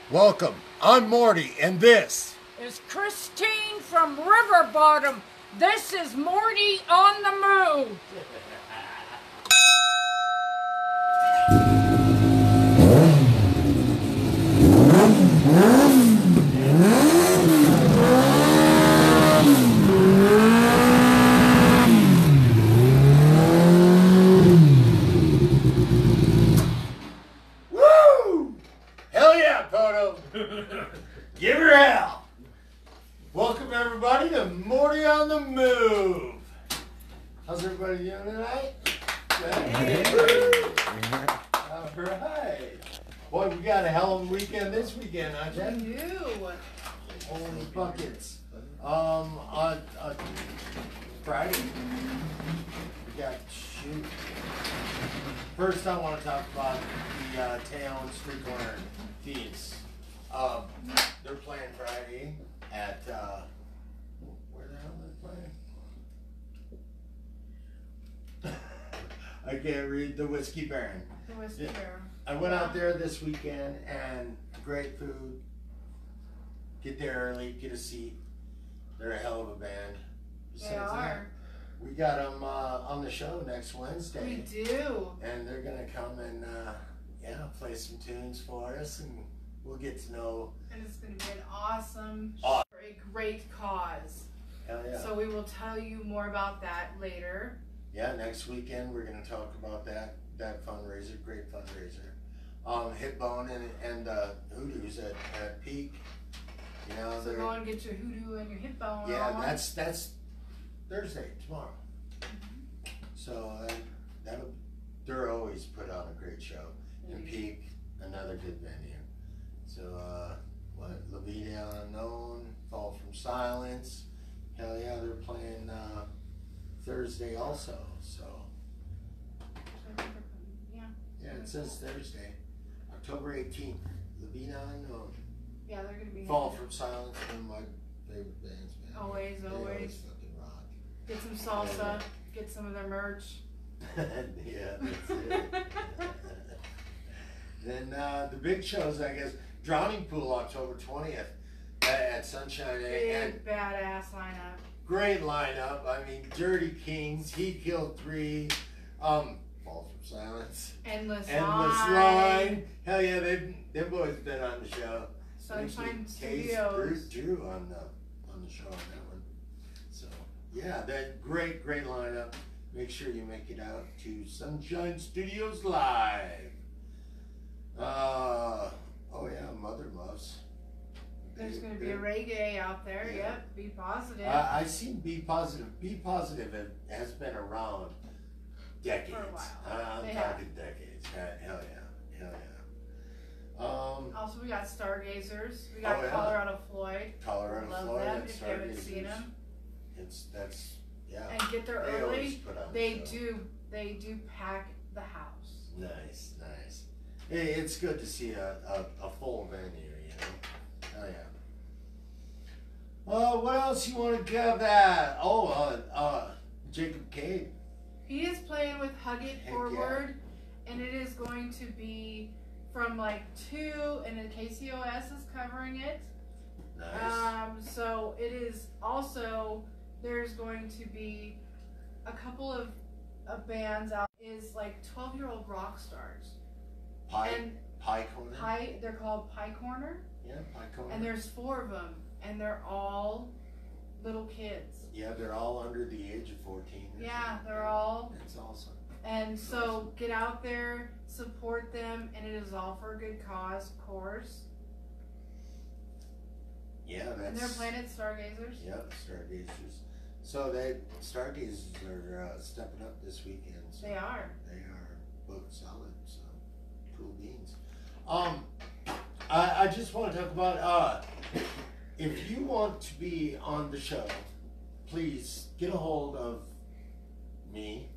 Welcome, I'm Morty, and this is Christine from River Bottom. This is Morty on the Move. Woo! Hell yeah, Poto! Give her hell! Welcome everybody to Morty on the Move. How's everybody doing tonight? Alright. Boy, we got a hell of a weekend this weekend, huh, Jen? We do. Holy buckets. On Friday, we got shoot. First, I want to talk about the Town Street Corner Thieves. They're playing Friday at where the hell are they playing? I can't read. The Whiskey Baron. The Whiskey Baron. I went out there this weekend and great food. Get there early, get a seat. They're a hell of a band. They are. We got them on the show next Wednesday. We do. And they're gonna come and play some tunes for us, and we'll get to know. And it's gonna be an awesome show for a great cause. Hell yeah. So we will tell you more about that later. Yeah, next weekend we're gonna talk about that fundraiser, great fundraiser. Hitbone and Hoodoos at Peak. You know, so go and get your hoodoo and your hip bone. Yeah, on. that's Thursday, tomorrow. So they're always put on a great show. And Peak, another good venue. So La Vida Unknown, Fall from Silence. Hell yeah, they're playing Thursday also. So yeah, it says Thursday, October 18th. La Vida Unknown. Yeah, they're gonna be. Fall from Silence, one of my favorite bands, man. Always. They always fucking rock. Get some salsa. Get some of their merch. Yeah, that's it. Then the big shows, I guess, Drowning Pool, October 20th at Sunshine. Big badass lineup. Great lineup. I mean, Dirty Kings, He Killed 3, Fall from Silence, Endless Line. Hell yeah, them boys been on the show. Sunshine Studios. Drew on the show on that one. So yeah, that great lineup. Make sure you make it out to Sunshine Studios Live. Oh yeah, Mother Loves. There's going to be a reggae out there. Yeah. Yep. Be positive. I seen Be Positive. Be Positive has been around decades. For a while. I'm talking decades. Hell yeah. Also, we got Stargazers. We got Colorado Floyd. Colorado Love Floyd. them if you haven't seen them. Yeah. And get there They early. They do. do pack the house. Nice. It's good to see a full venue, you know. Oh yeah. What else you want to give that? Jacob Cade. He is playing with Hug It Forward, and it is going to be from like 2, and the KCOS is covering it. Nice. So it is also, there's going to be a couple of bands out, is like 12-year-old rock stars. Pie Corner? They're called Pie Corner. Yeah, Pie Corner. And there's 4 of them, and they're all little kids. Yeah, they're all under the age of 14. Yeah, they're all. That's awesome. And so get out there, support them, and it is all for a good cause, of course. Yeah, and they're playing at Stargazers. Yep, Stargazers. So Stargazers are stepping up this weekend. So they are. They are booked solid. So cool beans. I just want to talk about if you want to be on the show, please get a hold of me,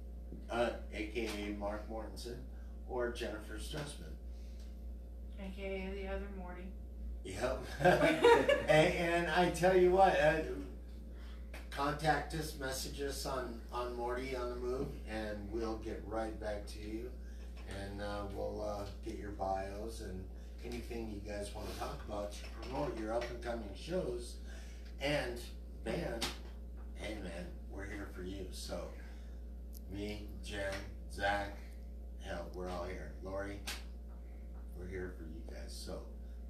aka Mark Mortensen, or Jennifer Strussman, aka the other Morty. Yep. and I tell you what, contact us, message us on Morty on the Move, and we'll get right back to you. And we'll get your bios and anything you guys want to talk about to promote your up and coming shows and band, hey man, we're here for you. So me, Jen, Zach, hell, we're all here. Lori, we're here for you guys. So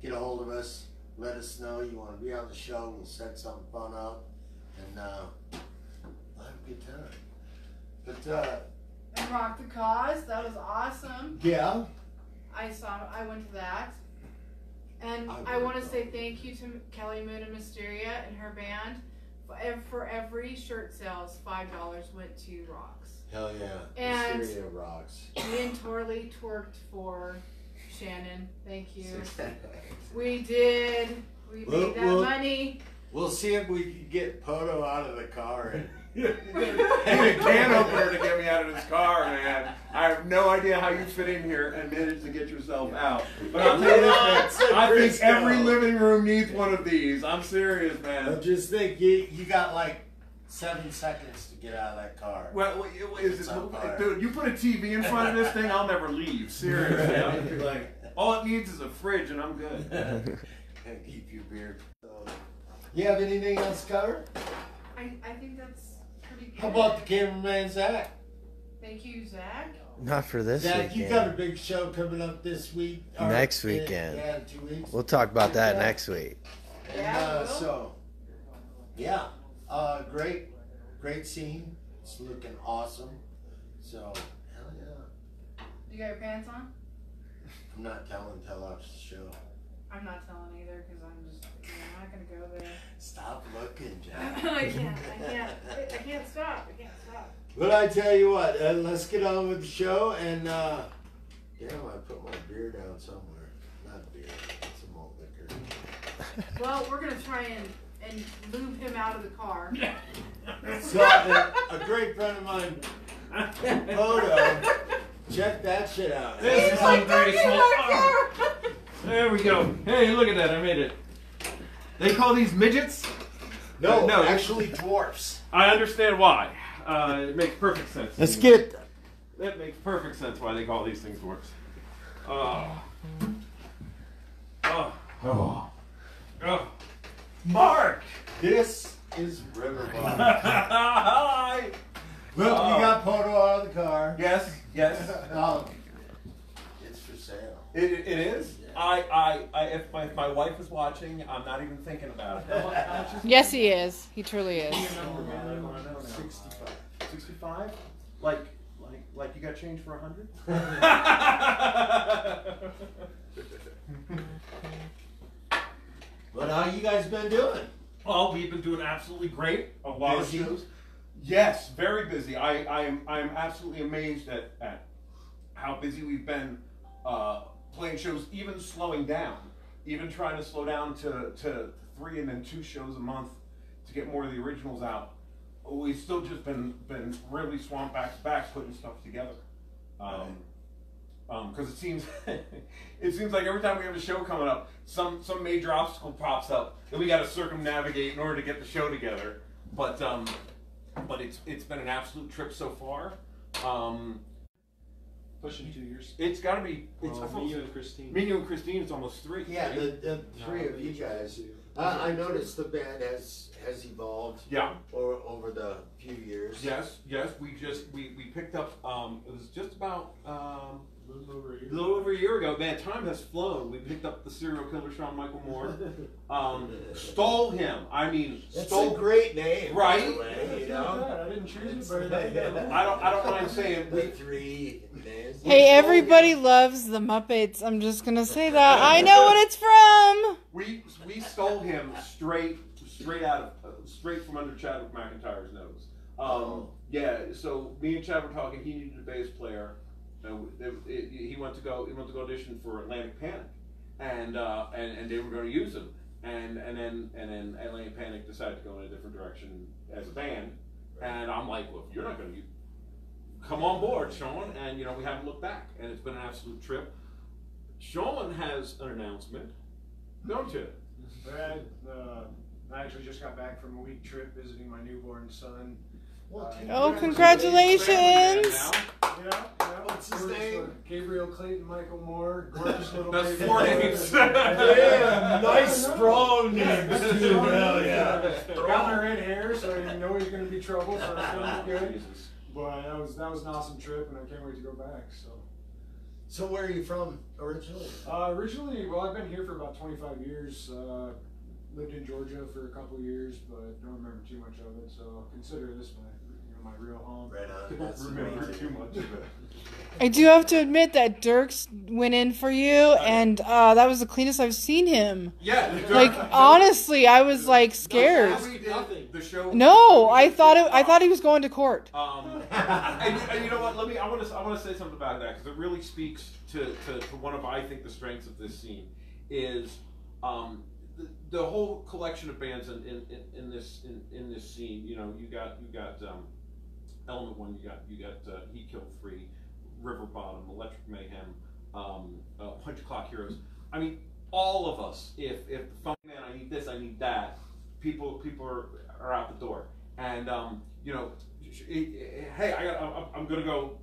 get a hold of us. Let us know you want to be on the show. We'll set something fun up and we'll have a good time. But And Rock the Cause, that was awesome. yeah, I went to that. And I want to say thank you to Kelly Moon and Mysteria and her band. For every shirt sales, $5 went to Rocks. hell yeah. And Mysteria rocks. me and Torley twerked for Shannon. Thank you. We did. We made that money. We'll see if we can get Poto out of the car and You need a can opener to get me out of this car, man. I have no idea how you fit in here and manage to get yourself out. But I'll tell you this, man. I think every living room needs one of these. I'm serious, man. just think you got like 7 seconds to get out of that car. Well, dude, you put a TV in front of this thing, I'll never leave. Seriously. I'll be like, all it needs is a fridge and I'm good. And keep your beard. You have anything else to cover? I think that's pretty good. How about the cameraman, Zach? Thank you, Zach. Not for this Zach, weekend. you got a big show coming up this week. Next weekend. Yeah, in 2 weeks. We'll talk about that next week. And, Yeah, we will. so, yeah, great scene. It's looking awesome. So, hell yeah. You got your pants on? I'm not telling till after the show. I'm not telling either because I'm not gonna go there. Stop looking, Jack. I can't stop. I can't stop. But I tell you what, let's get on with the show. And damn, I put my beer down somewhere. Not beer, some malt liquor. Well, we're gonna try and move him out of the car. So a great friend of mine, Poto, check that shit out. This is some very small. There we go. Hey, look at that. I made it. They call these midgets? No, No. actually dwarfs. I understand why. It makes perfect sense. Let's get. That makes perfect sense why they call these things dwarfs. Oh. Oh. Oh. Oh. Mark! This is Riverbond. Hi! Look, we got Poto out of the car. Yes, yes. It's for sale. It is? Yeah. If my wife is watching, I'm not even thinking about it. Yes, he is. He truly is. 65. 65? Like you got change for 100? But how you guys been doing? Well, we've been doing absolutely great. A lot Busy? of shows. Yes, very busy. I'm absolutely amazed at how busy we've been playing shows, even slowing down, even trying to slow down to 3 and then 2 shows a month to get more of the originals out. We've still just been really swamped back to back putting stuff together. Because it seems like every time we have a show coming up, some major obstacle pops up that we got to circumnavigate in order to get the show together. But it's been an absolute trip so far. Pushing 2 years. It's got to be. Me, you, and Christine. Me, you, and Christine. It's almost 3. Yeah, the 3 of you guys. I noticed the band has evolved. Yeah. Over the few years. Yes. We picked up. It was just about. A A little over a year ago, man, time has flown. We picked up the serial killer Sean Michael Moore. Stole him. I mean, It's a great name, Right? by the way, you know? I didn't choose It's- it, but I don't mind saying The 3 names. Hey, everybody loves the Muppets. I'm just gonna say that. I know what it's from. we stole him straight from under Chadwick McIntyre's nose. Yeah. So me and Chad were talking. He needed a bass player. He went to go audition for Atlantic Panic, and they were going to use him, and then Atlantic Panic decided to go in a different direction as a band, and I'm like, well, if you're not going to come on board, Sean, and we haven't looked back, and it's been an absolute trip. Sean has an announcement, don't you? I actually just got back from a week trip visiting my newborn son. Oh, congratulations! Yeah. What's his We're just, name? Gabriel Clayton, Michael Moore, gorgeous little That's baby. 4 names. Yeah, nice strong names too. Strong Hell names, yeah. Got my red hair, so I didn't know he was going to be trouble, so it's going to be good. Jesus. But that was an awesome trip, and I can't wait to go back. So where are you from originally? Originally, well, I've been here for about 25 years. Lived in Georgia for a couple of years, but don't remember too much of it. So consider this my real home. Right on. Don't That's remember amazing. too much of it. I do have to admit that Dirks went in for you, and that was the cleanest I've seen him. Yeah. Like honestly, I was like scared. Nothing. The show. No, I thought he was going to court. And you know what? I want to say something about that because it really speaks to one of I think the strengths of this scene is the whole collection of bands in this scene. You know, you got Element One, you got He Killed Three, River Bottom, Electric Mayhem, Punch Clock Heroes. I mean, all of us. If the funk man, I need this, I need that. People are out the door, and you know, hey, I'm gonna go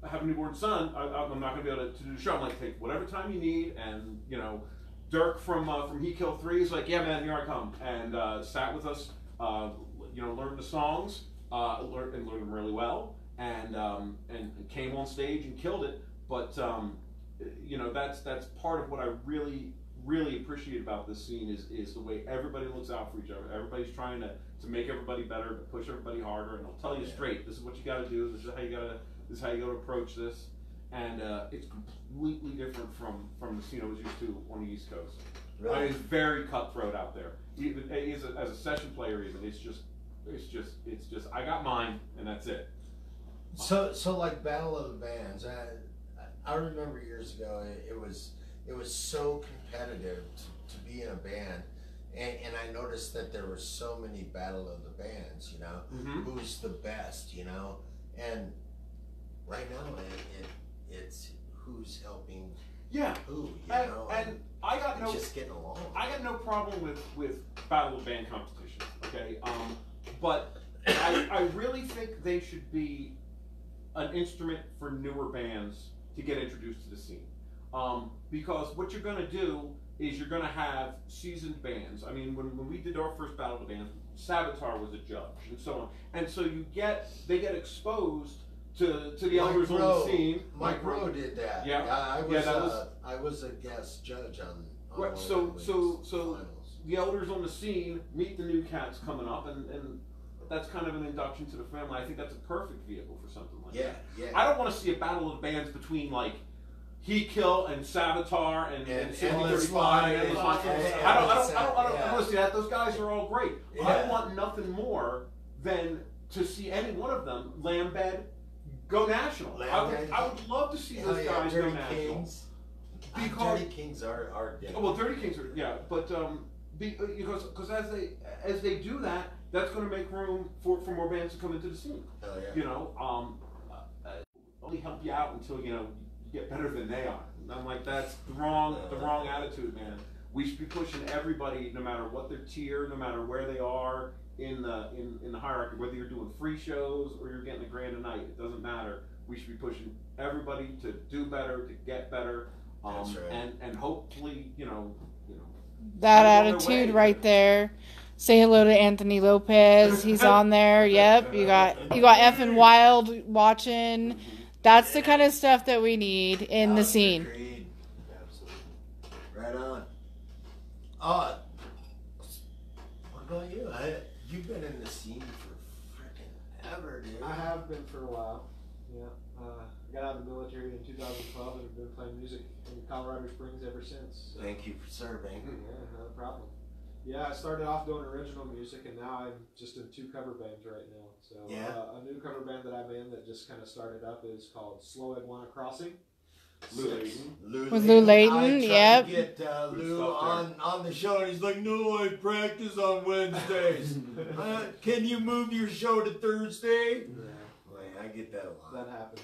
have a newborn son. I'm not gonna be able to do the show. I'm like, take whatever time you need, and you know, Dirk from He Killed Three is like, yeah, man, here I come, and sat with us. You know, learned the songs. Learned them really well, and came on stage and killed it. But you know, that's part of what I really appreciate about this scene is the way everybody looks out for each other. Everybody's trying to make everybody better, to push everybody harder, and they'll tell you straight, this is what you got to do. This is how you got to approach this, and it's completely different from the scene I was used to on the East Coast. Really? I mean, it's very cutthroat out there. Even as a session player, even it's just I got mine and that's it. So like Battle of the Bands, I remember years ago it was so competitive to be in a band, and I noticed that there were so many Battle of the Bands, you know, who's the best, you know, and right now it's who's helping who, you know, and I got no just getting along. I got no problem with Battle of the Band competitions, okay, but I really think they should be an instrument for newer bands to get introduced to the scene. Because what you're going to do is you're going to have seasoned bands. I mean, when we did our first Battle of the Bands, Savitar was a judge, and so on. And so they get exposed to the elders on the scene. Mike Rowe did that. Yeah, I was a guest judge on right. one So of the finals. the elders on the scene meet the new cats coming up, and that's kind of an induction to the family. I think that's a perfect vehicle for something like that. Yeah. I don't want to see a battle of bands between like He Kill and Savitar and Cindy 35 and Endless Line. I don't want to see that. Those guys are all great. Yeah. I want nothing more than to see any one of them, Lambed, go national. I would love to see those guys go Dirty national. Kings. Because Dirty Kings are good. well, Dirty Kings are but because as they do that, that's going to make room for more bands to come into the scene. Hell yeah. You know, only help you out until you get better than they are. And I'm like, that's the wrong attitude, man. We should be pushing everybody, no matter what their tier, no matter where they are in the hierarchy. Whether you're doing free shows or you're getting a grand a night, it doesn't matter. We should be pushing everybody to do better, to get better, That's right. and hopefully, That on their attitude way. right there. Say hello to Anthony Lopez. He's on there. Yep. You got effing Wild watching. That's the kind of stuff that we need in the scene. Agreed. Absolutely. Right on. What about you? You've been in the scene for freaking ever, dude. I have been for a while. Yeah. I got out of the military in 2012 and have been playing music in Colorado Springs ever since. Thank you for serving. Yeah, not a problem. Yeah, I started off doing original music, and now I'm just in 2 cover bands right now. So a new cover band that I'm in that just kind of started up is called Slow Edwana Crossing. With Lou Layton, I yep. tried to get Lou on the show, and he's like, "No, I practice on Wednesdays. Can you move your show to Thursday?" Like, I get that a lot. That happens.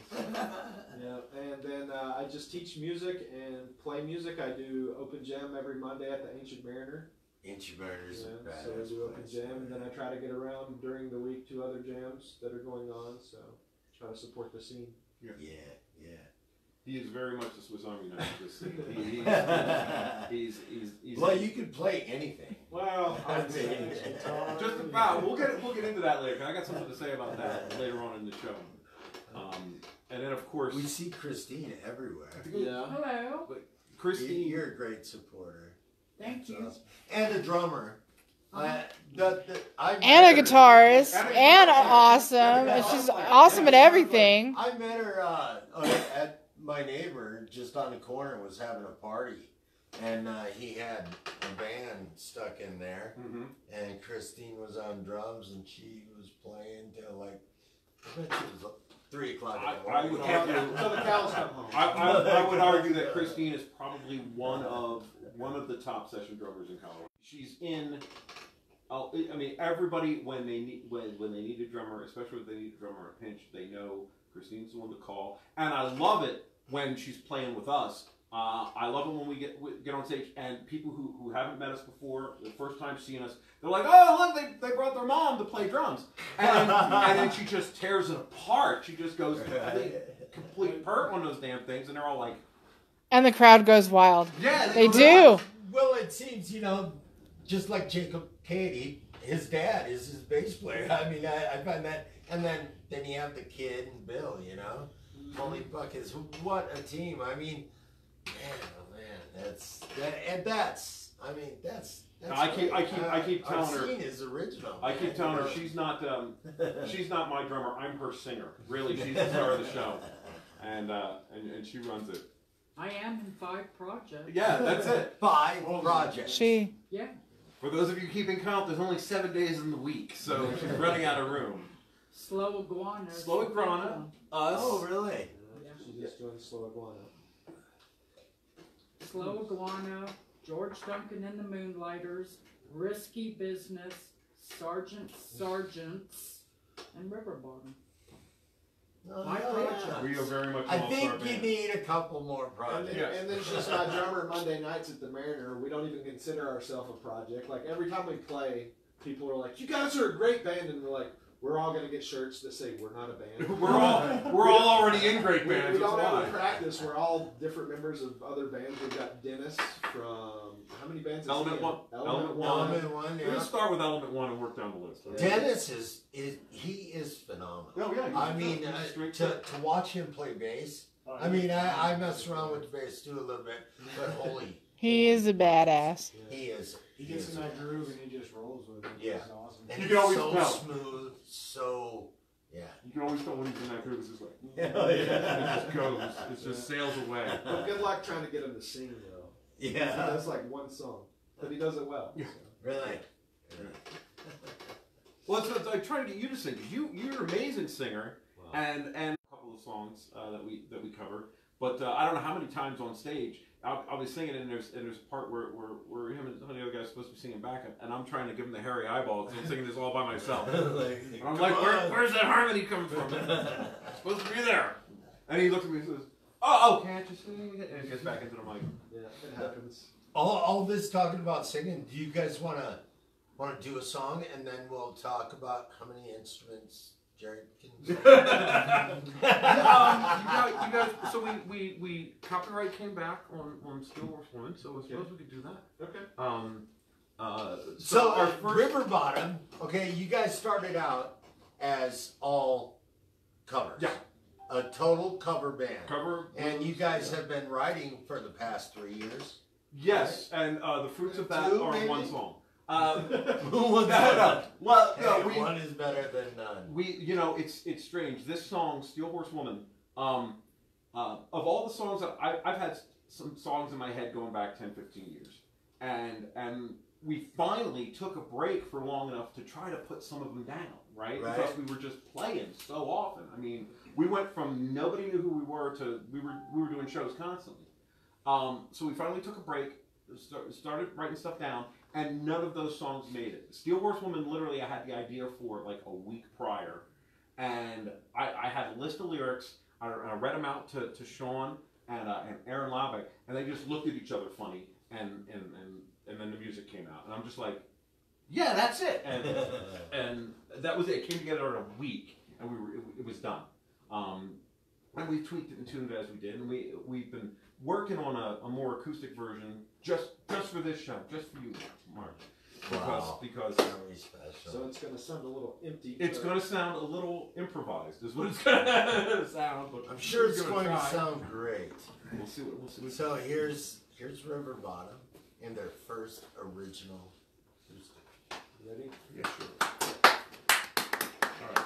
Yeah, and then I just teach music and play music. I do open jam every Monday at the Ancient Mariner. Ancient Mariners are badass. So I do open place. jam, and then I try to get around during the week to other jams that are going on. So try to support the scene. Yeah. He is very much the Swiss Army knife. He's well, you could play anything. Well, I mean, just about. We'll get into that later. 'Cause I got something to say about that later on in the show. And then of course we see Christine everywhere. yeah. Hello. Christine, you're a great supporter. Thank you. Awesome. And a drummer. I And a met her- guitarist. And awesome. She's awesome at everything. I met her at my neighbor just on the corner was having a party. And he had a band stuck in there. mm-hmm. And Christine was on drums and she was playing till like, I bet it was 3 o'clock in the I morning. would argue. So the cows come home. I would argue that Christine is probably one of the top session drummers in Colorado. She's in. I mean, everybody when they need a drummer, especially if they need a drummer in a pinch, they know Christine's the one to call. And I love it when she's playing with us. I love it when we get on stage and people who haven't met us before, the first time seeing us, they're like, "Oh, look, they brought their mom to play drums," and then she just tears it apart. She just goes complete pert on those damn things, and they're all like, And the crowd goes wild. "Yeah, They go do. Well, it seems, just like Jacob Cady, his dad is his bass player. I mean, I find that, and then you have the kid and Bill, Holy buckets, what a team. I mean, man, that's I keep telling her. Scene is original. I keep telling her she's not my drummer. I'm her singer. Really, she's the star of the show, and she runs it. I am in 5 projects. Yeah, that's it. 5 projects. Yeah. For those of you keeping count, there's only 7 days in the week, so she's running out of room. Slow Iguana. Slow Iguana, us. Oh, really? Yeah. She just joined Slow Iguana. Slow Iguana, George Duncan and the Moonlighters, Risky Business, Sergeants, and River Bottom. My project. We are very much. I think you need a couple more projects. And then she's my drummer Monday nights at the Mariner. We don't even consider ourselves a project. Like every time we play, people are like, "You guys are a great band," and we're like, "We're all gonna get shirts that say we're not a band." we're all already in great bands. We don't that's have why. to practice. We're all different members of other bands. We've got Dennis from how many bands? is he Element in? One. Element One. Element One, We're gonna start with Element One and work down the list. Yeah. Dennis is phenomenal. Oh yeah. I mean, to watch him play bass. I mean, I mess around with the bass too a little bit, but holy, He is a badass. he is. He gets in that groove and he just rolls with it. Yeah. It's awesome. And You he's can always so tell. smooth, so yeah. You can always tell when he's in that groove. It's just like Yeah. it just goes. It just sails away. But good luck trying to get him to sing though. He Yeah. does like one song, but he does it well. Yeah. So. Really. Well, I'm trying to get you to sing. You're an amazing singer, Wow. and a couple of songs that we cover. But I don't know how many times on stage I'll be singing, and there's a part where him and some of the other guys are supposed to be singing back, and I'm trying to give him the hairy eyeball because I'm singing this all by myself. And I'm like, where's that harmony coming from? It's supposed to be there. And he looks at me and says, "Oh, can't you sing?" And he gets back into the mic. Yeah, it happens. All this talking about singing. Do you guys want to do a song and then we'll talk about how many instruments Jared can? You guys. So we copyright came back on Still Worth Woman, so I suppose we could do that. Okay. So our first River Bottom. Okay, you guys started out as all covers. Yeah. A total cover band. And you guys yeah. have been writing for the past 3 years. Yes, and the fruits of that Two, are maybe? one song. Well, no, one is better than none. It's strange. This song, Steel Horse Woman, of all the songs that I've had some songs in my head going back 10, 15 years, and we finally took a break for long enough to try to put some of them down, right? Because we were just playing so often. I mean, we went from nobody knew who we were to we were doing shows constantly. So we finally took a break, started writing stuff down, and none of those songs made it. Steel Horse Woman, literally, I had the idea for like a week prior, and I had a list of lyrics. I read them out to Sean and Aaron Labeck, and they just looked at each other funny, and then the music came out, and I'm just like, yeah, that's it, and that was it. It came together in a week, and it was done. and we've tweaked it and tuned it as we did, and we've been working on a more acoustic version just for this show, just for you, Mark. Because very special. So it's going to sound a little empty. It's going to sound a little improvised, is what it's going to sound. But I'm sure it's going to sound great. We'll see what. So here's River Bottom in their first original acoustic. Ready? Yeah, sure. All right.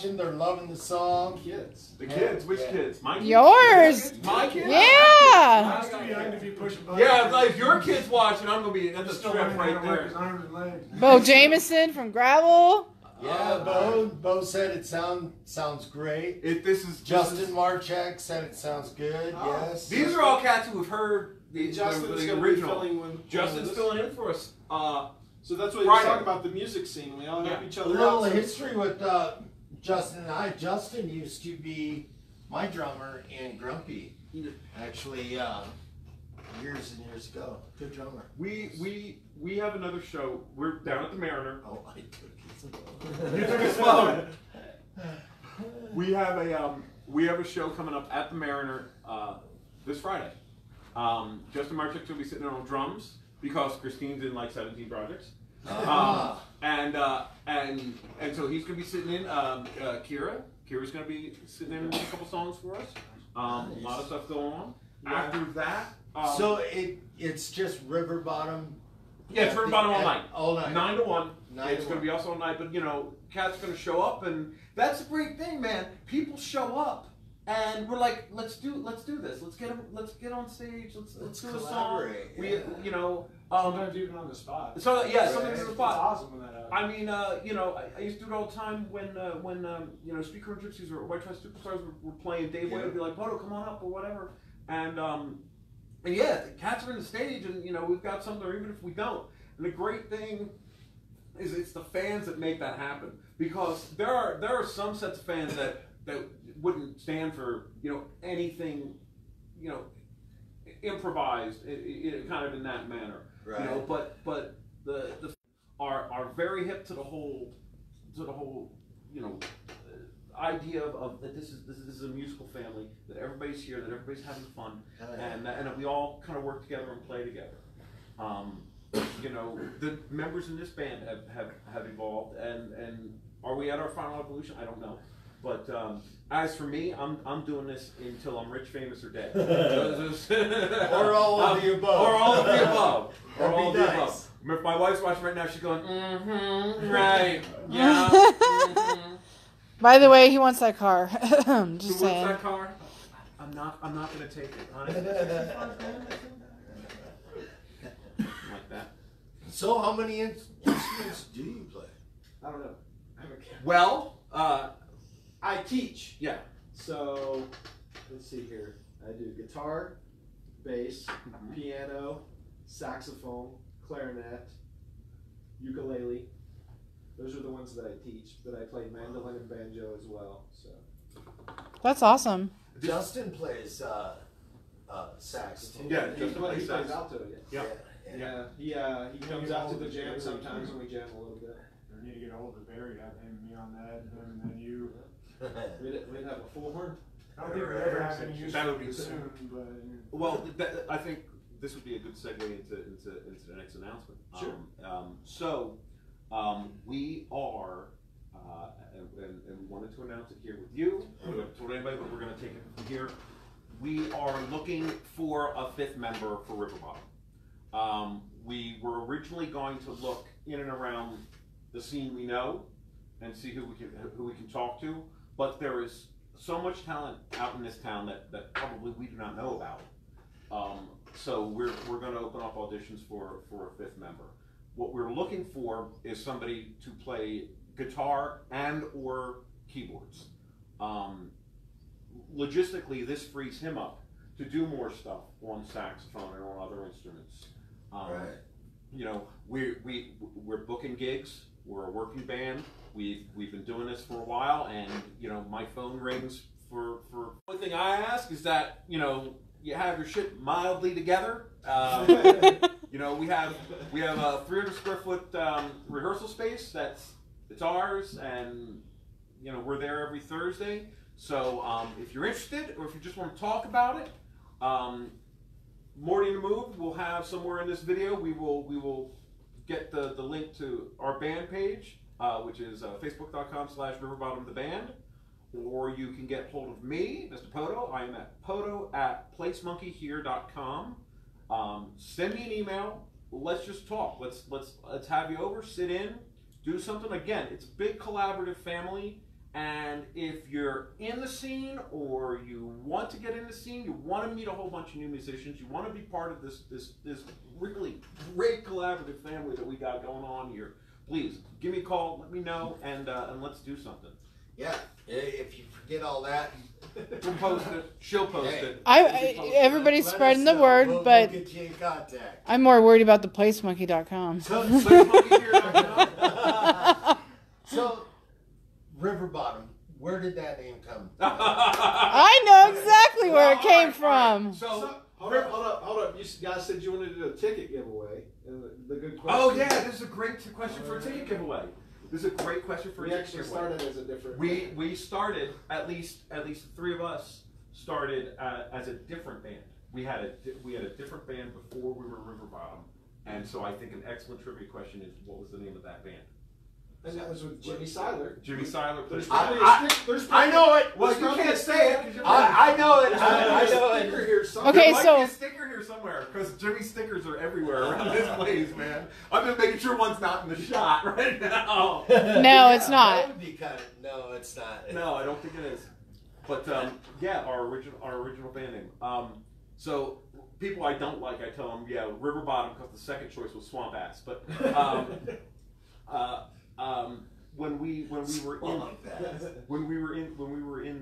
They're loving the song. Kids. The kids? Which kids? My kids? Yours. My kids? Yeah. I'm too young to be pushing buttons. Yeah, like if your kids watching, I'm gonna be. That's a strip right there. His arms and legs. Bo Jameson from Gravel. Yeah, Bo said it sounds great. This is Justin Marchak said it sounds good. Yes. These are all cats who have heard the original. Justin's filling in for us. So that's what you're talking about, the music scene. We all help each A other little out. history with Justin and I. Justin used to be my drummer in Grumpy. Actually, years and years ago. Good drummer. We have another show. We're down at the Mariner. Oh, I took his You took his phone. We have a show coming up at the Mariner this Friday. Justin Marchik's will be sitting on drums because Christine's in like 17 projects. And so he's gonna be sitting in. Kira's gonna be sitting in a couple songs for us. Nice. A lot of stuff going on. After that, so it's just River Bottom. Yeah, it's River Bottom all night. All night. 9 to 1. 9 It's to going to be also all night, but you know, Kat's going to show up, and that's a great thing, man. People show up, and we're like, let's do this. Let's get on stage. Let's do a song. We, you know, sometimes even on the spot. So yeah, something's on the spot. It's awesome when that happens. I mean, you know, I used to do it all the time when you know, Speaker and Gypsies or White Trash Superstars were playing. Dave White would be like, Bodo, come on up or whatever. And yeah, the cats are in the stage, and we've got something there, even if we don't. And the great thing is it's the fans that make that happen, because there are some sets of fans that wouldn't stand for anything improvised kind of in that manner. Right. But the are very hip to the whole idea of that this is a musical family, that everybody's here, that everybody's having fun, and that we all kind of work together and play together. The members in this band have evolved, and are we at our final evolution? I don't know. But as for me, I'm doing this until I'm rich, famous, or dead. Or all of the above. Or all of the above. Or all of the nice. above. If my wife's watching right now, she's going, right, yeah. Mm-hmm. By the way, he wants that car. Just Who saying. wants that car? I'm not gonna take it, honestly. Like that. So how many instruments do you play? I don't know. I haven't counted. Well, I teach. yeah. So let's see here. I do guitar, bass, piano, saxophone, clarinet, ukulele. Those are the ones that I teach. But I play mandolin and banjo as well. So That's awesome. Justin plays sax too. Yeah, he Justin plays plays sax. alto. Yeah. Yeah. He comes out to the jam sometimes, and we jam a little bit. We need to get a hold of Barry, have him, me on that, him, and then you. We'd have a full horn. I don't think we ever have any use That would for be it cool. soon, but Well, I think this would be a good segue into the next announcement. Sure. We are, and we wanted to announce it here with you. We haven't told anybody, but we're going to take it from here. We are looking for a 5th member for River Bottom. We were originally going to look in and around the scene we know and see who we can talk to, but there is so much talent out in this town that probably we do not know about. So we're going to open up auditions for a 5th member. What we're looking for is somebody to play guitar and or keyboards. Logistically, this frees him up to do more stuff on saxophone and on other instruments. Right. We're booking gigs. We're a working band. We've been doing this for a while, and my phone rings for. The only thing I ask is that you have your shit mildly together. We have a 300 square foot rehearsal space. It's ours, and we're there every Thursday. So if you're interested, or if you just want to talk about it, Morty and the Move will have somewhere in this video. We will get the link to our band page, which is facebook.com/riverbottomtheband. Or you can get hold of me, Mr. Poto. I am at poto@placemonkeyhere.com. Send me an email. Let's just talk. Let's have you over, sit in, do something. Again, it's a big collaborative family. And if you're in the scene, or you want to get in the scene, you want to meet a whole bunch of new musicians, you want to be part of this really great collaborative family that we got going on here, please give me a call, let me know, and let's do something. Yeah. If you forget all that, we'll post it. She'll post it. Everybody's let spreading us the know. word, We'll but get you in contact. I'm more worried about the placemonkey.com. So, River Bottom, where did that name come from? I know exactly where it came from. So hold up. You guys said you wanted to do a ticket giveaway. The good question. Oh yeah, this is a great question for a ticket giveaway. This is a great question for a ticket giveaway. We actually started as a different. We started at least the 3 of us started as a different band. We had a different band before we were River Bottom, and so I think an excellent trivia question is, what was the name of that band? And that was with Jimmy Seiler. Jimmy Seiler. There's I know it. Well, you can't say it because you're. I know it. I know it. Sticker here somewhere. Okay, there might so be a sticker here somewhere, because Jimmy stickers are everywhere around this place, man. I've been making sure one's not in the shot right now. no, it's not. That would be kind of, no, it's not. No, I don't think it is. But yeah, our original band name. So people I don't like, I tell them, yeah, River Bottom, because the second choice was Swamp Ass. But when we were in Fuck that. when we were in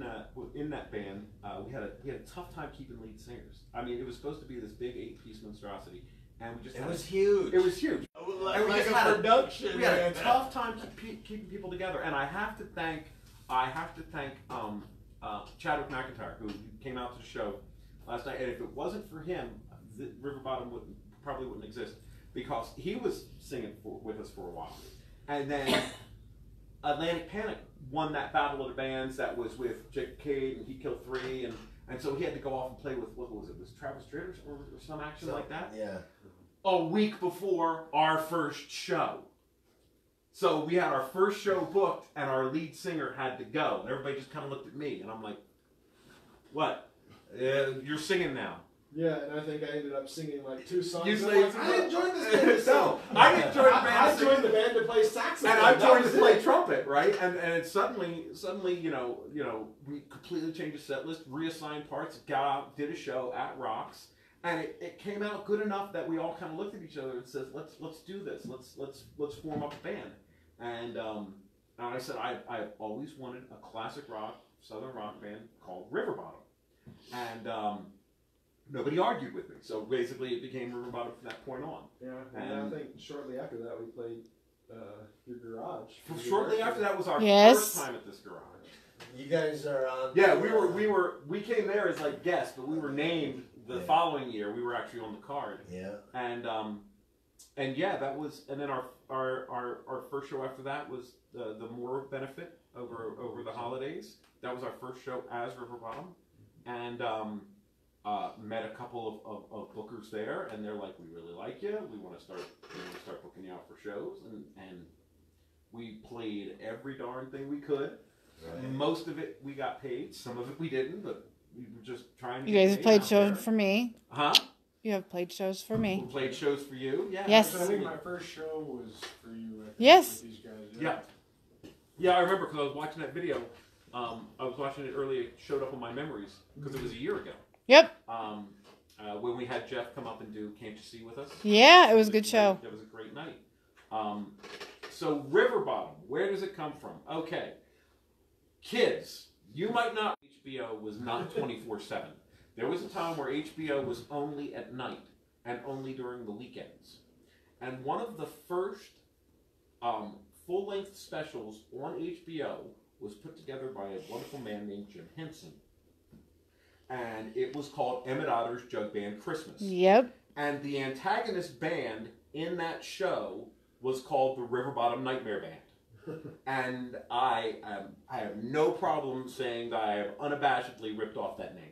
that band, we had a tough time keeping lead singers. I mean, it was supposed to be this big 8-piece monstrosity, and we just It was huge. It was huge. Like, And we like just a had production. we had a tough time keeping people together, and I have to thank Chadwick McIntyre, who came out to the show last night. And if it wasn't for him, River Bottom probably wouldn't exist, because he was singing with us for a while, and then Atlantic Panic won that Battle of the Bands that was with Jake Cade, and he killed 3, and so he had to go off and play with, what was it? Was Travis Tritt or some action like that? Yeah. A week before our first show. So we had our first show booked, and our lead singer had to go. And everybody just kind of looked at me, and I'm like, "What? You're singing now?" Yeah, and I think I ended up singing like 2 songs. You I'm say- like, I didn't join this band to sing. No, I didn't join the band. I to sing. joined the band to play saxophone. And I That joined to was play it. trumpet, right? And it's suddenly, you know, we completely changed the set list, reassigned parts, got out, did a show at Rocks, and it came out good enough that we all kind of looked at each other and said, let's do this, let's form up a band. And I said I've always wanted a classic rock, southern rock band called River Bottom, and nobody argued with me. So basically, it became River Bottom from that point on. Yeah, and I think shortly after that we played your garage. Shortly after that was our Yes. first time at this garage. You guys are on. Yeah, we came there as like guests, but we were named the following year. We were actually on the card. Yeah. And yeah, that was, and then our first show after that was the Moore benefit over the holidays. That was our first show as River Bottom, and met a couple of bookers there, and they're like, "We really like you. We want to start booking you out for shows," and we played every darn thing we could. Right. Most of it we got paid. Some of it we didn't, but we were just trying to. You get guys have paid played out shows there. for me. Huh? You have played shows for me. We played shows for you. Yeah. Yes. So I think my first show was for you. I think, Yes. With these guys. Yeah. Yeah, I remember because I was watching that video. I was watching it earlier. It showed up on my memories because it was a year ago. Yep. When we had Jeff come up and do "Can't You See" with us. Yeah, it was a good show. It was a great night. So River Bottom, where does it come from? Okay, kids, you might not. HBO was not 24/7. There was a time where HBO was only at night and only during the weekends. And one of the first full-length specials on HBO was put together by a wonderful man named Jim Henson. And it was called Emmett Otter's Jug Band Christmas. Yep. And the antagonist band in that show was called the River Bottom Nightmare Band. And I have no problem saying that I have unabashedly ripped off that name.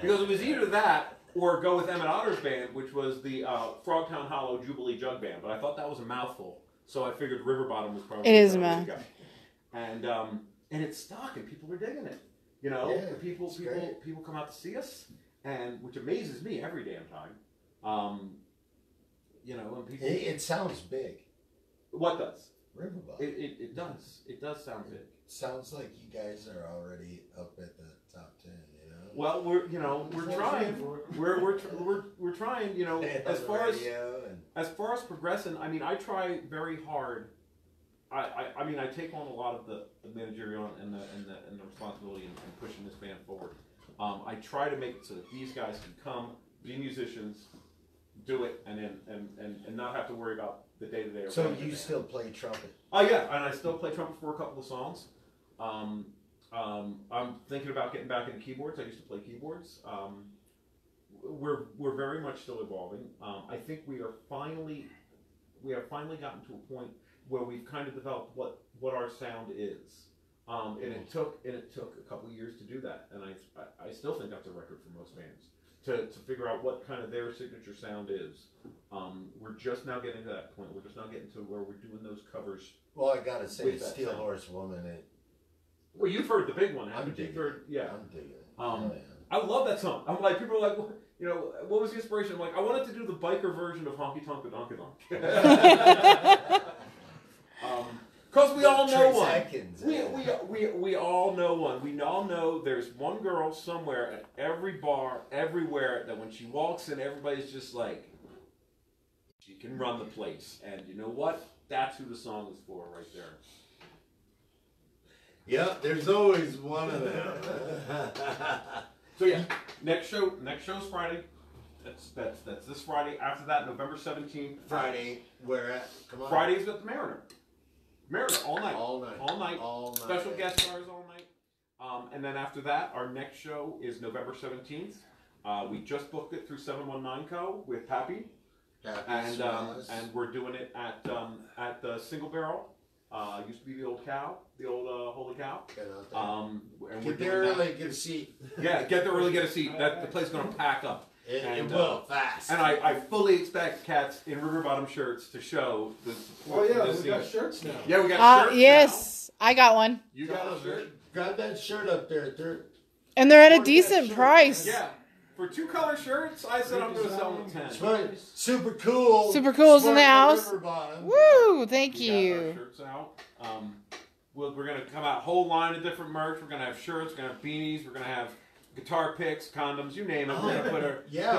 Because it was either that or go with Emmett Otter's band, which was the Frogtown Hollow Jubilee Jug Band. But I thought that was a mouthful, so I figured River Bottom was probably It is the a way to go. And it's stuck, and people are digging it. You know, Yeah, the people come out to see us, and which amazes me every damn time. You know, and people. It sounds big. What does? River Bottom. It does. It does sound big. Sounds like you guys are already up at the top 10. You know. Well, we're trying. We're trying. You know, as far as progressing. I mean, I try very hard. I mean, I take on a lot of the managerial and the responsibility in pushing this band forward. I try to make it so that these guys can come, be musicians, do it, and not have to worry about the day-to-day. So you still play trumpet? Oh yeah, and I still play trumpet for a couple of songs. I'm thinking about getting back into keyboards. I used to play keyboards. We're very much still evolving. I think we have finally gotten to a point where we've kind of developed what our sound is. And it took a couple of years to do that, and I still think that's a record for most bands to figure out what kind of their signature sound is. We're just now getting to that point. We're just now getting to where we're doing those covers. Well, I gotta say, With that Steel sound. Horse Woman. Well, you've heard the big one, I'm haven't you? digging Heard, yeah. I'm digging it. Um, Oh, yeah. I love that song. I'm like, people are like, you know, what was the inspiration? I'm like, I wanted to do the biker version of Honky Tonk Donky Donk. Because we all know Trace one. Atkins, We all know one. We all know there's one girl somewhere at every bar, everywhere, that when she walks in, everybody's just like, she can run the place. And you know what? That's who the song is for right there. Yep, there's always one of them. So yeah, next show's Friday. That's this Friday. After that, November 17th. Friday, where at? Come on. Friday's at the Mariner. Mariner all night. All night. All night. All night. Special guest stars all night. And then after that, our next show is November 17th. We just booked it through 719 Co. with Pappy. And we're doing it at the Single Barrel. Used to be the old cow, the old Holy Cow. And get there early, get a seat. Yeah, get there early, get a seat. The place is going to pack up. It will, fast. And I fully expect cats in river bottom shirts to show the support. Oh yeah, we got shirts now. Yeah, we got shirts yes, now. I got one. You got a shirt? Grab that shirt up there. And they're at a decent price. Yeah. For 2 color shirts, I said I'm going to sell them at 10. Super cool. Super cool's in the house. Bottom. Woo! Thank We you. got our shirts out. We're going to come out a whole line of different merch. We're going to have shirts. We're going to have beanies. We're going to have guitar picks, condoms, you name it. We're going to put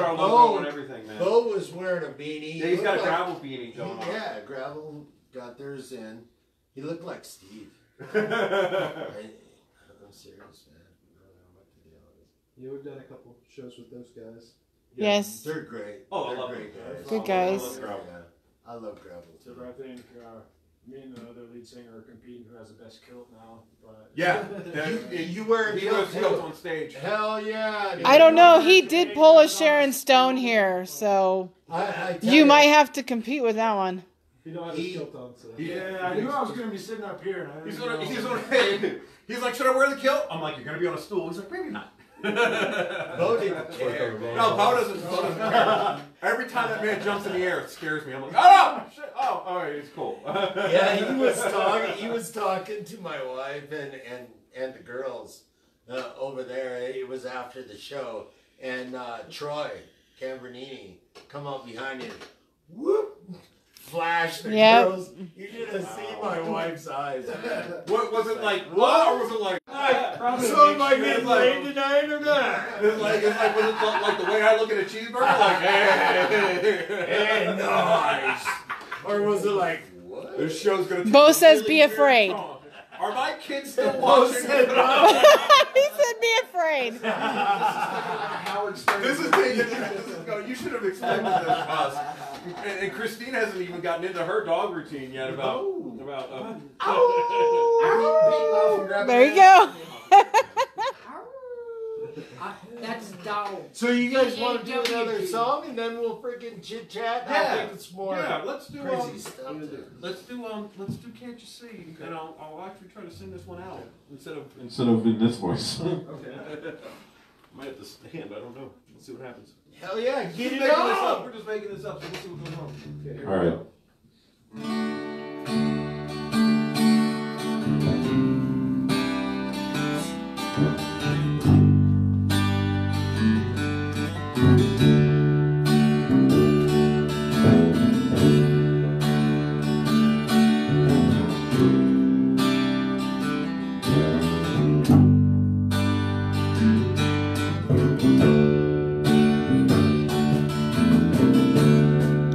our logo on everything, man. Bo was wearing a beanie. Yeah, he's got a gravel beanie going on. Yeah, gravel got theirs in. He looked like Steve. I'm serious, man. I don't know what the deal is. Yeah, we've done a couple shows with those guys. Yeah, Yes. they're great. Oh, they're I love great them. guys. Good guys. I love gravel. I love gravel So too. I think me and the other lead singer are competing who has the best kilt now. But Yeah. You wear a He kilt goes too. on stage. Hell yeah. dude. I don't know. He did pull a Sharon Stone here, so I tell you might have to compete with that one. You know how to kilt on, so. yeah, I knew I was going to be sitting up here. And I He's didn't know. he's like, should I wear the kilt? I'm like, you're going to be on a stool. He's like, maybe not. Bo didn't care, man. No, Bo doesn't care. Every time that man jumps in the air, it scares me. I'm like, oh, shit. Oh, all right, it's cool. Yeah, he was talking to my wife and the girls over there. It was after the show, and Troy Cambernini come up behind him, whoop, flash the girls. You should have seen my wife's eyes. What was it like? What? Or was it like? So am I getting laid tonight or not? Was it like the way I look at a cheeseburger? Like, hey, nice. Or was it like, what? This show's gonna. Bo says, "Be afraid." Are my kids still Bo watching? said, He said, "Be afraid." Howard Stern. This is taking. You should have explained this to us. And Christine hasn't even gotten into her dog routine yet about. There you go. That's dog. so you guys want to do another song and then we'll freaking chit chat? I think it's more let's do crazy stuff. let's do Can't You See? And I'll actually try to sing this one out instead of in this voice. Okay. Might have to stand. I don't know. Let's see what happens. Hell yeah, get We're it making this on! up. We're just making this up. So we'll see what goes on. Okay, here All we right. go.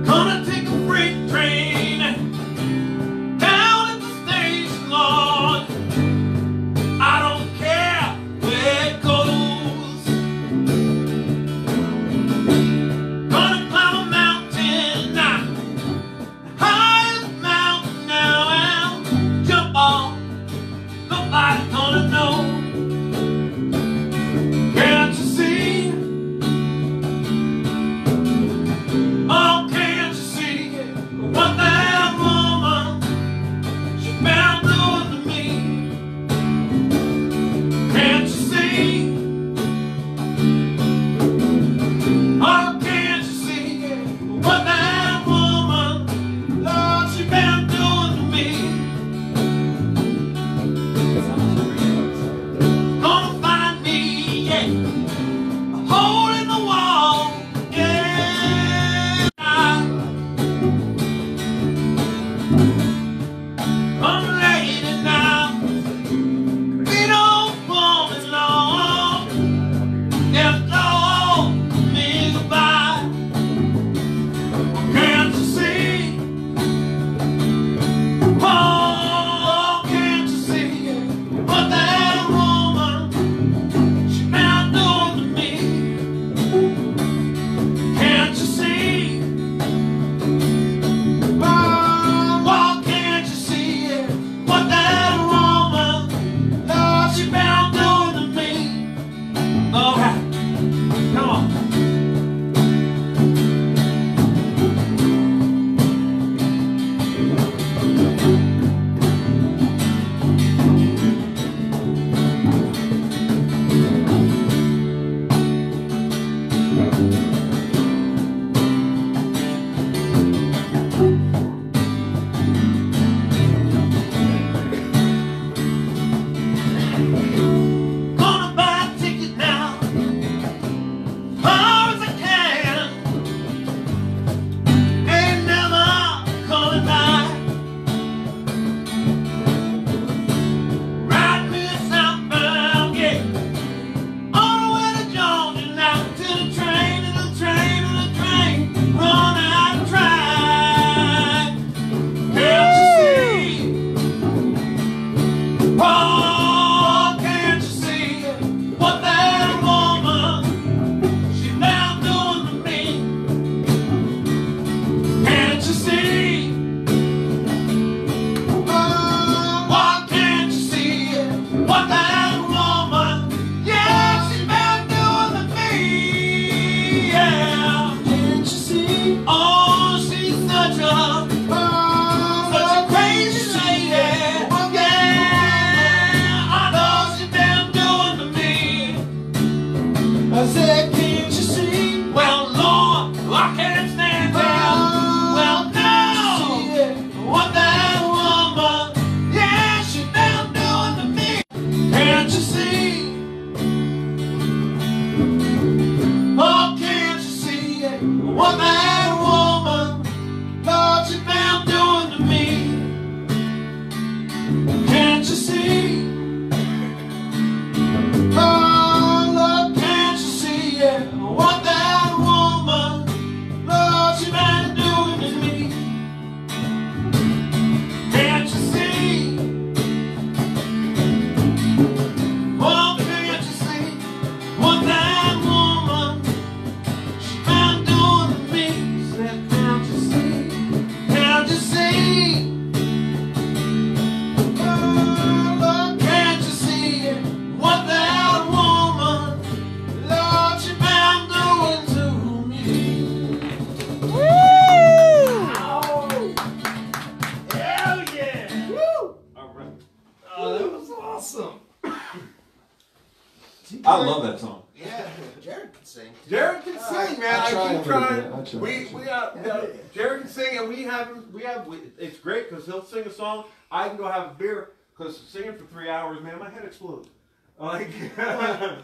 Gonna take a freight train I love that song. Yeah, Jared can sing. Jared can sing, man. I keep trying. try. Jared can sing, and it's great because he'll sing a song. I can go have a beer because singing for 3 hours, man, my head explodes. Like,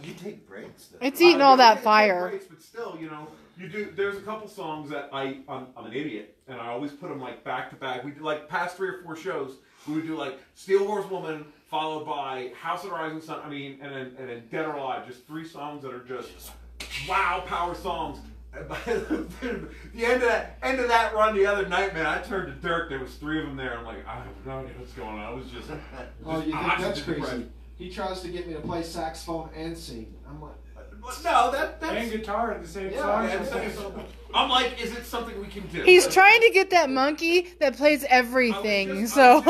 you take breaks, though. It's eating all that take fire. breaks, but still, you know, you do. There's a couple songs that I'm an idiot, and I always put them like back to back. We do like past 3 or 4 shows. We would do like Steel Wars Woman, followed by House of the Rising Sun. I mean, and then Dead or Alive. Just 3 songs that are just wow power songs. And by the end of that run the other night, man, I turned to Dirk. There was 3 of them there. I'm like, I have no idea what's going on. I was just Oh, you think that's crazy? depressed. He tries to get me to play saxophone and sing. I'm like, no, that's And guitar at the same Yeah, time. man. I'm like, is it something we can do? He's trying to get that monkey that plays everything, I was so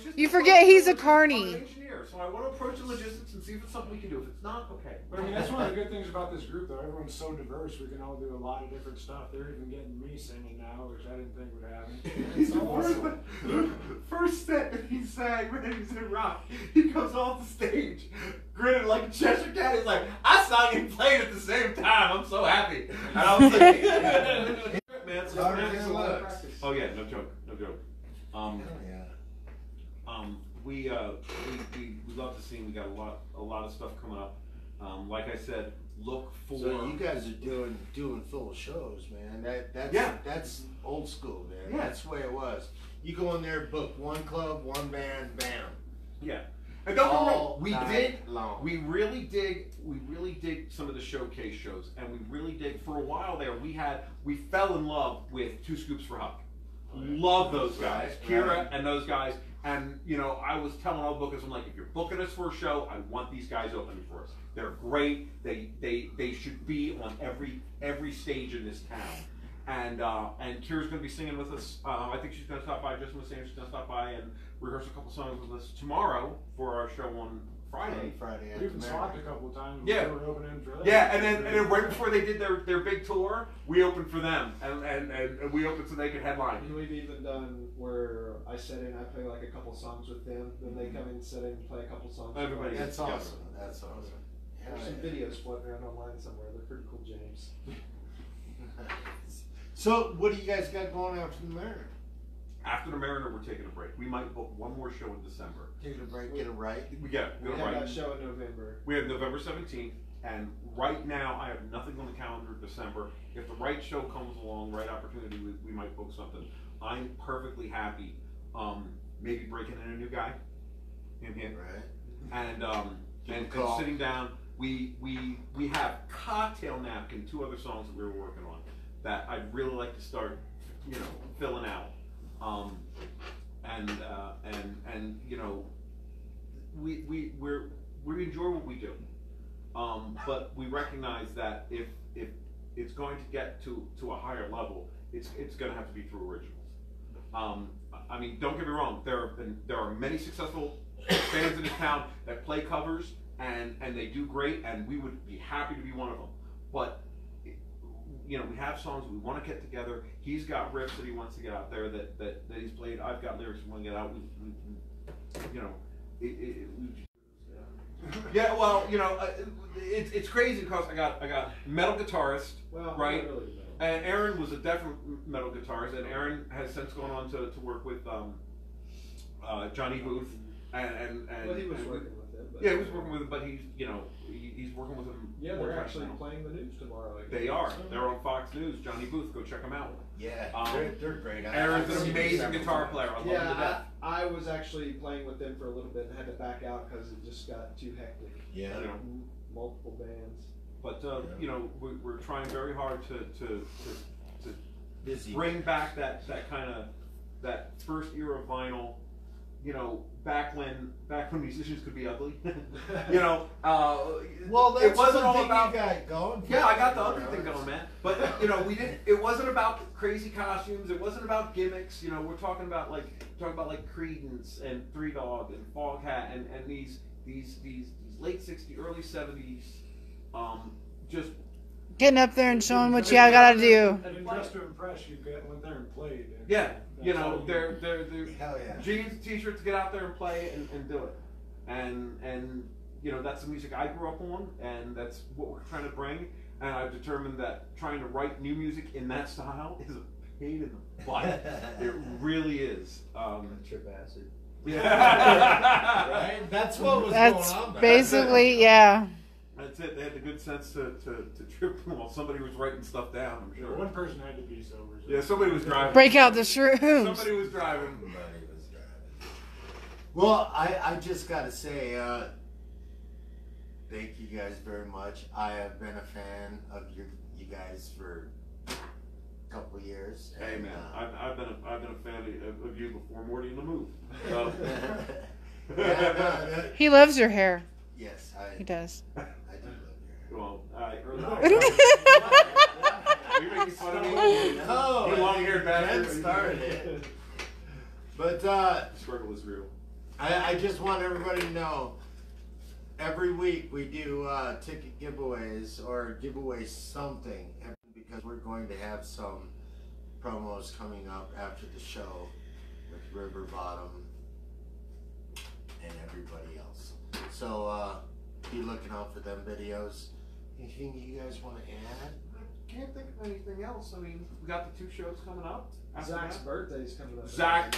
just you forget he's a I'm carny. an engineer, so I want to approach the logistics and see if it's something we can do. If it's not, okay. But I mean, that's one of the good things about this group, though. Everyone's so diverse. We can all do a lot of different stuff. They're even getting me singing now, which I didn't think would happen. It's awesome. First set he sang when he was in rock, he comes off the stage, grinning like a Cheshire cat. He's like, I sang and played at the same time. I'm so happy. And I was like, man, so Harder man, than it's it a lot of looks. practice. Oh yeah, no joke. Oh, yeah. We love to sing. We got a lot of stuff coming up. Like I said, look for. So you guys are doing full shows, man. That's old school, man. Yeah. That's the way it was. You go in there, book 1 club, 1 band, bam. Yeah. And don't get me wrong, All we night long. really dig some of the showcase shows, and we really dig. For a while there, we fell in love with 2 Scoops for Huck. Love those guys, Right, Kira right. and those guys. And you know, I was telling all the bookers, I'm like, if you're booking us for a show, I want these guys opening for us. They're great. They should be on every stage in this town. And Kira's going to be singing with us. I think she's going to stop by. Just want to say she's going to stop by and rehearse a couple songs with us tomorrow for our show on Friday. Friday We after even swapped a couple of times. Yeah. We were opening for them. Yeah, and then right before they did their big tour, we opened for them, and we opened so they could headline. and we've even done where I sit in, I play like a couple songs with them, then they come in, sit in, and play a couple songs. with Everybody us. That's together. awesome. That's awesome. There's some videos floating around online somewhere. They're pretty cool, James. So, what do you guys got going after the Mariner? After the Mariner, we're taking a break. We might book one more show in December. Taking a break, get it right. We got We have right. that show in November. We have November 17th, and right now I have nothing on the calendar in December. If the right show comes along, right opportunity, we might book something. I'm perfectly happy. Maybe breaking in a new guy in here, Right. and Call. sitting down. We have Cocktail Napkin, 2 other songs that we were working on that I'd really like to start, you know, filling out. And you know, we enjoy what we do, but we recognize that if it's going to get to a higher level, it's going to have to be through originals. I mean, don't get me wrong. There are many successful bands in this town that play covers and they do great, and we would be happy to be one of them. But you know, we have songs we want to get together. He's got riffs that he wants to get out there that he's played. I've got lyrics we want to get out. You know, yeah. Well, you know, it's crazy because I got metal guitarist, Well, right? not really, no. And Aaron was a definite metal guitarist, and Aaron has since gone on to work with Johnny Booth, and Well, he was and working with it. But yeah, he was working with him, but he's he's working with him. Yeah, more they're times actually now. playing the news tomorrow. I guess. They are. They're on Fox News. Johnny Booth, go check them out. Yeah, Um, they're great. Aaron's I've an seen amazing several guitar times. player. I love him to Yeah, death. I was actually playing with them for a little bit and had to back out because it just got too hectic. Yeah. You know, Multiple bands. but you know, we're trying very hard to Busy. bring back that kind of that first era of vinyl. You know, back when musicians could be ugly. You know, Well, that's it wasn't one all thing about. you got going. for Yeah, I you, got the you ugly know, thing it's- going, man. But you know, we didn't. It wasn't about crazy costumes. It wasn't about gimmicks. You know, we're talking about like Creedence and Three Dog and Foghat and these late '60s, early '70s, just Getting up there and showing what you gotta do. And just to impress, you went there and played. And yeah. You that's all know, you they're Hell yeah. jeans, t-shirts, get out there and play and do it. And that's the music I grew up on, and that's what we're trying to bring. And I've determined that trying to write new music in that style is a pain in the butt. It really is. Trip acid. Yeah. Right? That's what was That's going on back basically, yeah. That's it. They had the good sense to trip while somebody was writing stuff down, I'm sure. One person had to be sober. So. Yeah, somebody was driving. Break out the shrooms. Somebody was driving. Somebody was driving. Well, I just got to say, thank you guys very much. I have been a fan of you guys for a couple of years. Hey, man, I've been a fan of you before Morty and the Move. So. He loves your hair. Yes, He does. I do love your hair. Well, you're making fun of me. No, You long-haired bastard. Ben started it. But The struggle is real. I just want everybody to know, every week we do ticket giveaways or giveaway something, because we're going to have some promos coming up after the show with River Bottom and everybody else. So be looking out for them videos. Anything you guys want to add? I can't think of anything else. I mean, we got the 2 shows coming up. After Zach's that. birthday's coming up. Zach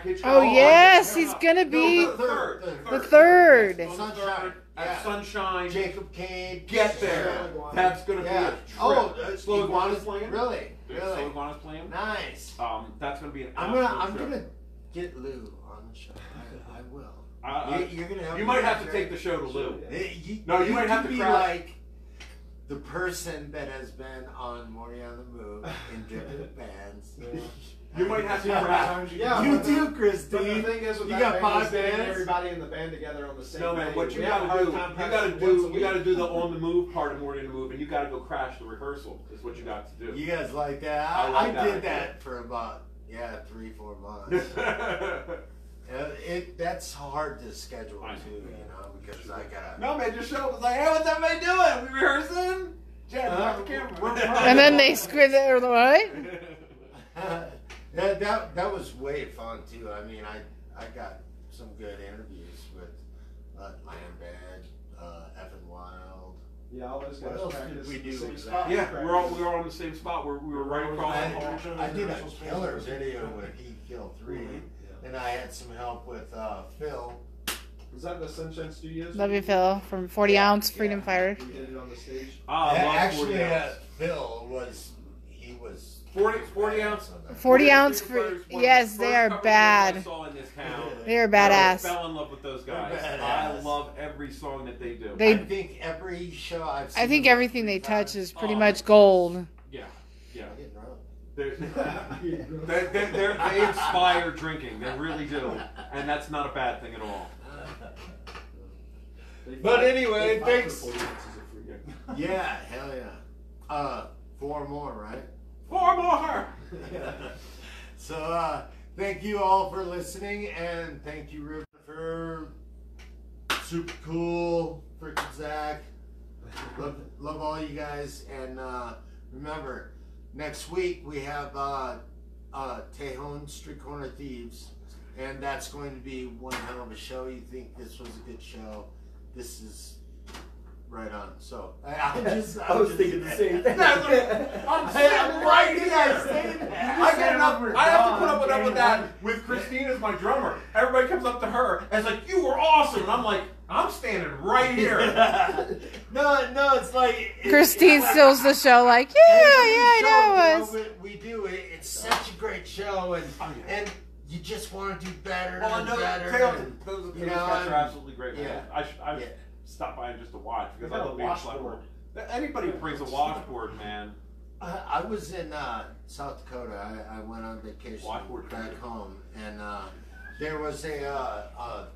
Hitchcock. Oh, yes, he's gonna be No, the third. On the Sunshine. At Yeah. Sunshine. Jacob Cade. Get there. Yeah. That's gonna be a trip. Slow Iguana's playing. Really? Slow Really? Iguana's playing. Nice. That's gonna be an I'm absolute trip. gonna get Lou on the show. I will. You're gonna have You might have to take the show to Lou. No, you might have to be crash. like the person that has been on Morty on the Move in different bands. You might have to Yeah, crash. sometimes Yeah, You but do, But Christine. the thing is with You that got band is 5 getting bands. everybody in the band together on the same No man, night. what you We have a gotta hard do, time you practicing gotta once a do, you week. gotta do the on the move part of Morty on the Move, and you gotta go crash the rehearsal. Is what you got to do. You guys like that? I like I that. did that for about 3-4 months. That's hard to schedule I know. too, because I gotta. No man, just show up. It's like, hey, what's everybody doing? We rehearsing? Jen, off the camera. And then they squid it, or what? that was way fun too. I mean, I got some good interviews with Lambad, Evan Wild. Yeah, all those What guys else practice did we in the do same with spot. that? Yeah, we were all on the same spot. We were right across the hall. I did a killer video with He Killed 3, and I had some help with Phil. Was that the Sunshine Studios? Love you, Phil, from 40 Ounce Freedom Fighter. We did it on the stage. I love Actually, 40 ounce. Phil was 40 ounce. 40 ounce Freedom free. Fighters, one of the Yes, first they are cover bands I bad. saw in this town. They are I badass. fell in love with those guys. They're I badass. love every song that they do. They- I think every show I've seen. I think them everything they 3 touch times. is pretty Oh. much gold. Yeah, yeah. I'm getting drunk. They inspire drinking. They really do, and that's not a bad thing at all. But anyway, They fight thanks. for 40 ounces of free. Yeah, hell yeah. 4 more, right? 4 more. So, thank you all for listening, and thank you, Ruben, for super cool, freaking Zach. Love all you guys, and remember, next week we have Tejon Street Corner Thieves, and that's going to be one hell of a show. You think this was a good show? This is right on. So I was thinking the same thing. I'm right here saying that. I have to put up with that with Christine as my drummer. Everybody comes up to her and it's like, "You were awesome," and I'm like, "I'm standing right here." No, it's like Christine steals the show like, yeah, I know it was. We do it. It's such a great show, and you just want to do better Well, I and know better. those you know, guys are I'm- absolutely great. Man. yeah. I Yeah. stopped by just to watch because We I got love a being a washboard. slapboard. Anybody who brings a washboard, man. I was in South Dakota. I went on vacation Washboard back country. home, and there was a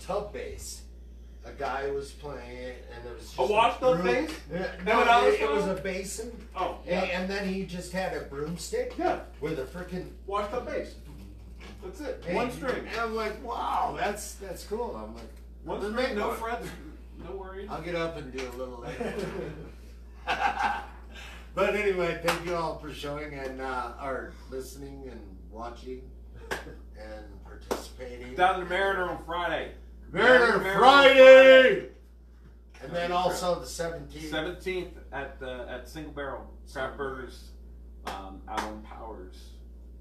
tub bass. A guy was playing it, and it was just A wash tub broom- bass? No, No, it was a basin, Oh, and then he just had a broomstick yeah, with a freaking washed up bass. That's it. and- One string. And I'm like, wow, that's cool. I'm like, One let's string, make no one. frets, no worries. I'll get up and do a little later. But anyway, thank you all for showing and or listening and watching and participating. Down to the Mariner on Friday. Mariner Friday! And then also the 17th. 17th at Single Barrel Craft Burgers out on Powers,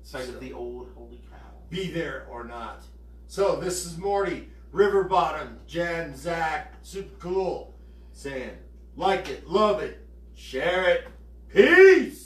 site of the old Holy Cow. Be there or not. So this is Morty, River Bottom, Jen, Zach, super cool, saying like it, love it, share it, peace!